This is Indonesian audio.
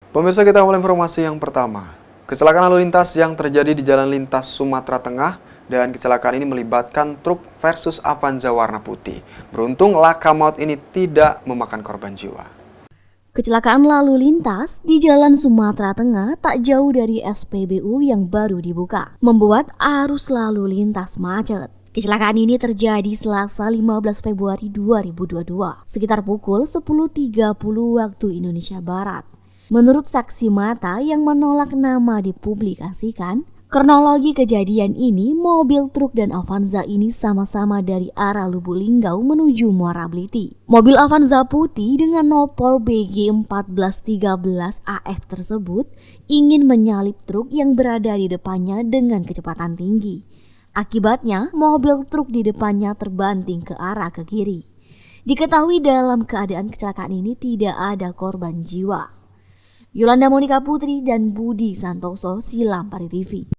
Pemirsa, kita mulai informasi yang pertama. Kecelakaan lalu lintas yang terjadi di Jalan Lintas Sumatera Tengah dan kecelakaan ini melibatkan truk versus Avanza warna putih. Beruntung laka maut ini tidak memakan korban jiwa. Kecelakaan lalu lintas di Jalan Sumatera Tengah tak jauh dari SPBU yang baru dibuka, membuat arus lalu lintas macet. Kecelakaan ini terjadi Selasa 15 Februari 2022, sekitar pukul 10.30 waktu Indonesia Barat. Menurut saksi mata yang menolak nama dipublikasikan, kronologi kejadian ini, mobil truk dan Avanza ini sama-sama dari arah Lubuk Linggau menuju Muara Bliti. Mobil Avanza putih dengan nopol BG 1413 AF tersebut ingin menyalip truk yang berada di depannya dengan kecepatan tinggi. Akibatnya, mobil truk di depannya terbanting ke arah ke kiri. Diketahui dalam keadaan kecelakaan ini tidak ada korban jiwa. Yolanda Monika Putri dan Budi Santoso, Silam Pari TV.